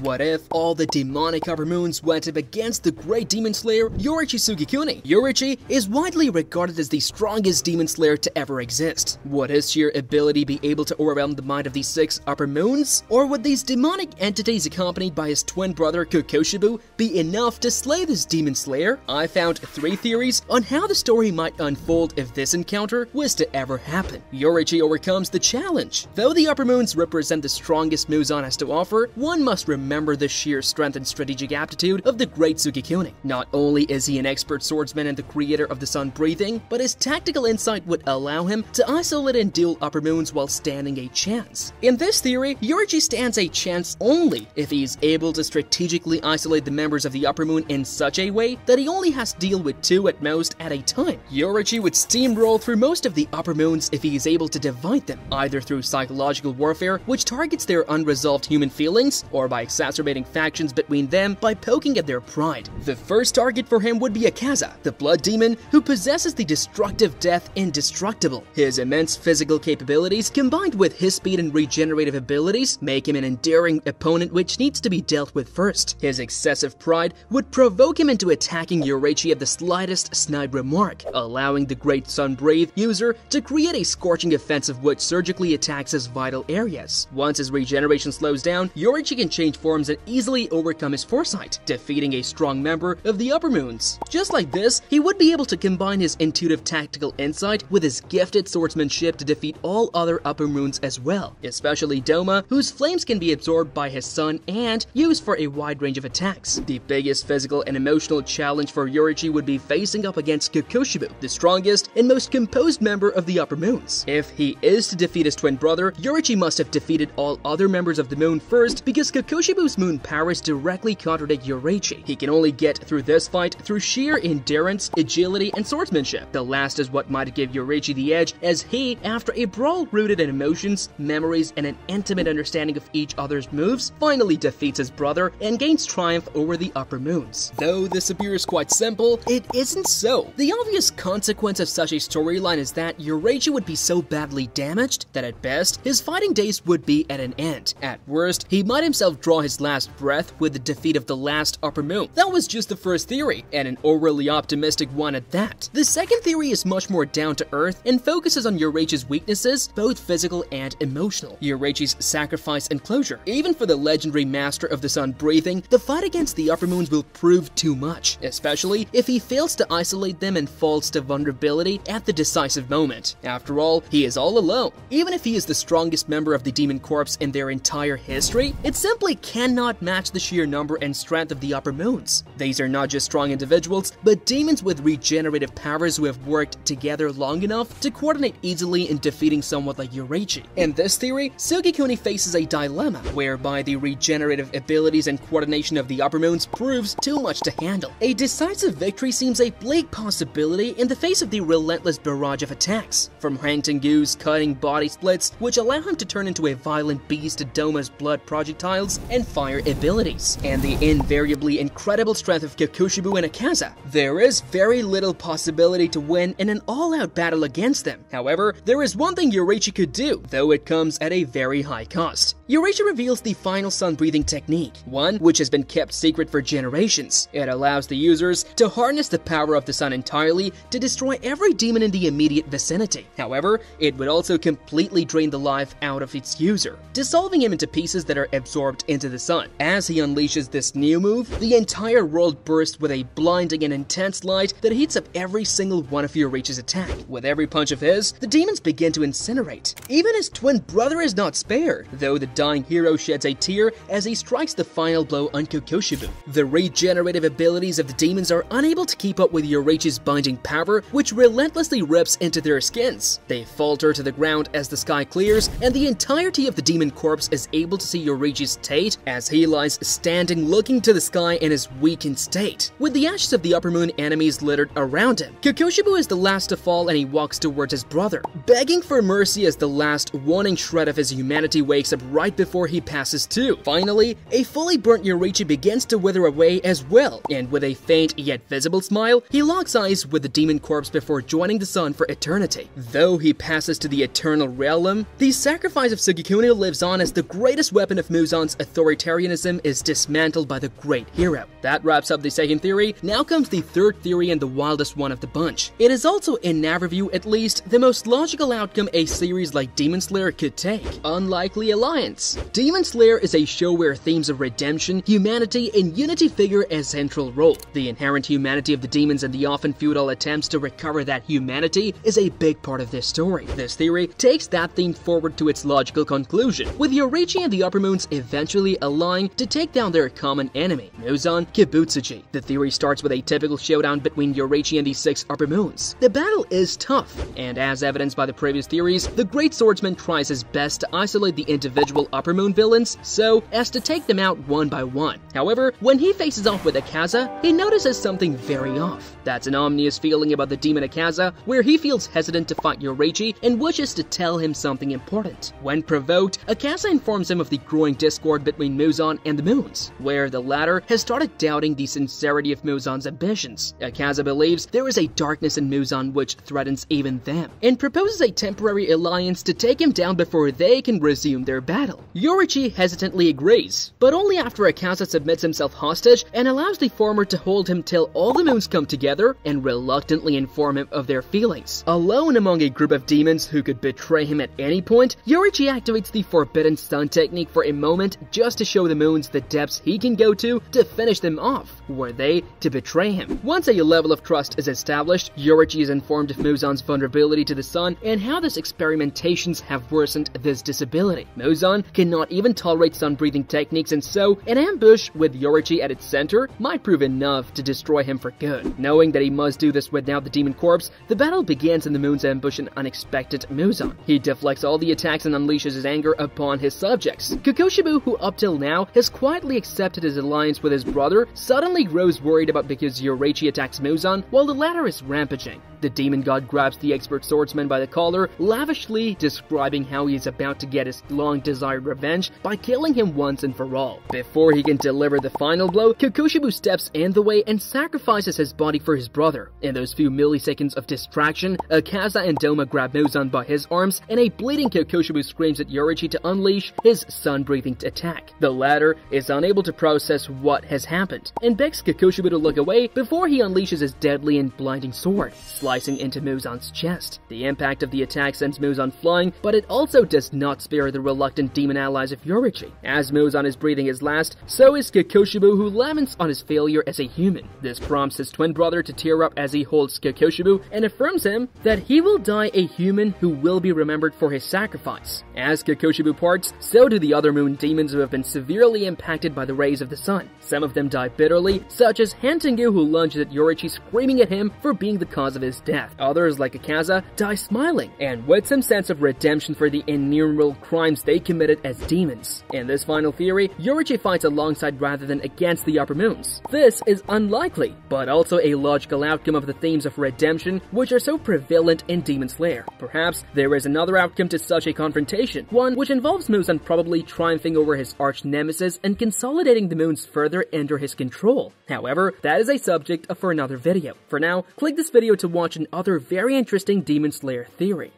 What if all the demonic upper moons went up against the great demon slayer Yoriichi Sugekuni? Yoriichi is widely regarded as the strongest demon slayer to ever exist. Would his sheer ability be able to overwhelm the mind of these 6 upper moons? Or would these demonic entities accompanied by his twin brother Kokoshibu be enough to slay this demon slayer? I found 3 theories on how the story might unfold if this encounter was to ever happen. Yoriichi overcomes the challenge. Though the upper moons represent the strongest Muzan has to offer, one must remember the sheer strength and strategic aptitude of the great Sugekuni. Not only is he an expert swordsman and the creator of the sun breathing, but his tactical insight would allow him to isolate and duel upper moons while standing a chance. In this theory, Yoriichi stands a chance only if he is able to strategically isolate the members of the upper moon in such a way that he only has to deal with 2 at most at a time. Yoriichi would steamroll through most of the upper moons if he is able to divide them, either through psychological warfare, which targets their unresolved human feelings, or by exacerbating factions between them by poking at their pride. The first target for him would be Akaza, the blood demon who possesses the destructive death indestructible. His immense physical capabilities combined with his speed and regenerative abilities make him an enduring opponent which needs to be dealt with first. His excessive pride would provoke him into attacking Yoriichi at the slightest snide remark, allowing the great Sunbreathe user to create a scorching offensive which surgically attacks his vital areas. Once his regeneration slows down, Yoriichi can change forms and easily overcome his foresight, defeating a strong member of the upper moons. Just like this, he would be able to combine his intuitive tactical insight with his gifted swordsmanship to defeat all other upper moons as well, especially Doma, whose flames can be absorbed by his sun and used for a wide range of attacks. The biggest physical and emotional challenge for Yoriichi would be facing up against Kokoshibu, the strongest and most composed member of the upper moons. If he is to defeat his twin brother, Yoriichi must have defeated all other members of the moon first because Kokoshibu's moon powers directly contradict Yoriichi. He can only get through this fight through sheer endurance, agility, and swordsmanship. The last is what might give Yoriichi the edge, as he, after a brawl rooted in emotions, memories, and an intimate understanding of each other's moves, finally defeats his brother and gains triumph over the upper moons. Though this appears quite simple, it isn't so. The obvious consequence of such a storyline is that Yoriichi would be so badly damaged that at best, his fighting days would be at an end. At worst, he might himself draw his last breath with the defeat of the last upper moon. That was just the first theory, and an overly optimistic one at that. The second theory is much more down to earth and focuses on Yoriichi's weaknesses, both physical and emotional. Yoriichi's sacrifice and closure. Even for the legendary master of the sun breathing, the fight against the upper moons will prove too much, especially if he fails to isolate them and falls to vulnerability at the decisive moment. After all, he is all alone. Even if he is the strongest member of the Demon Corps in their entire history, it simply cannot match the sheer number and strength of the upper moons. These are not just strong individuals, but demons with regenerative powers who have worked together long enough to coordinate easily in defeating someone like Yoriichi. In this theory, Sugekuni faces a dilemma whereby the regenerative abilities and coordination of the upper moons proves too much to handle. A decisive victory seems a bleak possibility in the face of the relentless barrage of attacks, from Tengu's cutting body splits, which allow him to turn into a violent beast to Doma's blood projectiles and fire abilities, and the invariably incredible strength of Kokoshibu and Akaza. There is very little possibility to win in an all-out battle against them. However, there is one thing Yoriichi could do, though it comes at a very high cost. Yoriichi reveals the final sun-breathing technique, one which has been kept secret for generations. It allows the users to harness the power of the sun entirely to destroy every demon in the immediate vicinity. However, it would also completely drain the life out of its user, dissolving him into pieces that are absorbed into the sun. As he unleashes this new move, the entire world bursts with a blinding and intense light that heats up every single one of Yoriichi's attack. With every punch of his, the demons begin to incinerate. Even his twin brother is not spared, though the dying hero sheds a tear as he strikes the final blow on Kokoshibu. The regenerative abilities of the demons are unable to keep up with Yoriichi's binding power, which relentlessly rips into their skins. They falter to the ground as the sky clears, and the entirety of the demon corpse is able to see Yoriichi's state as he lies standing looking to the sky in his weakened state, with the ashes of the upper moon enemies littered around him. Kokoshibu is the last to fall and he walks towards his brother, begging for mercy as the last wanting shred of his humanity wakes up right right before he passes too. Finally, a fully burnt Yoriichi begins to wither away as well, and with a faint yet visible smile, he locks eyes with the demon corpse before joining the sun for eternity. Though he passes to the eternal realm, the sacrifice of Sugekuni lives on as the greatest weapon of Muzan's authoritarianism is dismantled by the great hero. That wraps up the second theory. Now comes the third theory and the wildest one of the bunch. It is also, in our review at least, the most logical outcome a series like Demon Slayer could take. Unlikely alliance. Demon Slayer is a show where themes of redemption, humanity, and unity figure a central role. The inherent humanity of the demons and the often futile attempts to recover that humanity is a big part of this story. This theory takes that theme forward to its logical conclusion, with Yoriichi and the Upper Moons eventually allying to take down their common enemy, Muzan Kibutsuji. The theory starts with a typical showdown between Yoriichi and the 6 Upper Moons. The battle is tough, and as evidenced by the previous theories, the Great Swordsman tries his best to isolate the individual Upper Moon villains so as to take them out one by one. However, when he faces off with Akaza, he notices something very off. That's an ominous feeling about the demon Akaza, where he feels hesitant to fight Yoriichi and wishes to tell him something important. When provoked, Akaza informs him of the growing discord between Muzan and the Moons, where the latter has started doubting the sincerity of Muzan's ambitions. Akaza believes there is a darkness in Muzan which threatens even them, and proposes a temporary alliance to take him down before they can resume their battle. Yoriichi hesitantly agrees, but only after Akaza submits himself hostage and allows the former to hold him till all the moons come together and reluctantly inform him of their feelings. Alone among a group of demons who could betray him at any point, Yoriichi activates the Forbidden Sun technique for a moment just to show the moons the depths he can go to finish them off, were they to betray him. Once a level of trust is established, Yoriichi is informed of Muzan's vulnerability to the sun and how these experimentations have worsened this disability. Muzan cannot even tolerate sun-breathing techniques, and so an ambush with Yoriichi at its center might prove enough to destroy him for good. Knowing that he must do this without the demon corpse, the battle begins in the moon's ambush an unexpected Muzan. He deflects all the attacks and unleashes his anger upon his subjects. Kokoshibu, who up till now has quietly accepted his alliance with his brother, suddenly grows worried about because Yoriichi attacks Muzan while the latter is rampaging. The demon god grabs the expert swordsman by the collar, lavishly describing how he is about to get his long-desired revenge by killing him once and for all. Before he can deliver the final blow, Kokoshibu steps in the way and sacrifices his body for his brother. In those few milliseconds of distraction, Akaza and Doma grab Muzan by his arms, and a bleeding Kokoshibu screams at Yoriichi to unleash his sun-breathing attack. The latter is unable to process what has happened, and begs Kokoshibu to look away before he unleashes his deadly and blinding sword, slicing into Muzan's chest. The impact of the attack sends Muzan flying, but it also does not spare the reluctant demon allies of Yoriichi. As Muzan is breathing his last, so is Kokoshibu, who laments on his failure as a human. This prompts his twin brother to tear up as he holds Kokoshibu and affirms him that he will die a human who will be remembered for his sacrifice. As Kokoshibu parts, so do the other moon demons who have been severely impacted by the rays of the sun. Some of them die bitterly, such as Hantengu, who lunges at Yoriichi, screaming at him for being the cause of his death. Others, like Akaza, die smiling, and with some sense of redemption for the innumerable crimes they committed as demons. In this final theory, Yoriichi fights alongside rather than against the Upper Moons. This is unlikely, but also a logical outcome of the themes of redemption which are so prevalent in Demon Slayer. Perhaps there is another outcome to such a confrontation, one which involves Muzan probably triumphing over his arch-nemesis and consolidating the moons further under his control. However, that is a subject for another video. For now, click this video to watch another very interesting Demon Slayer theory.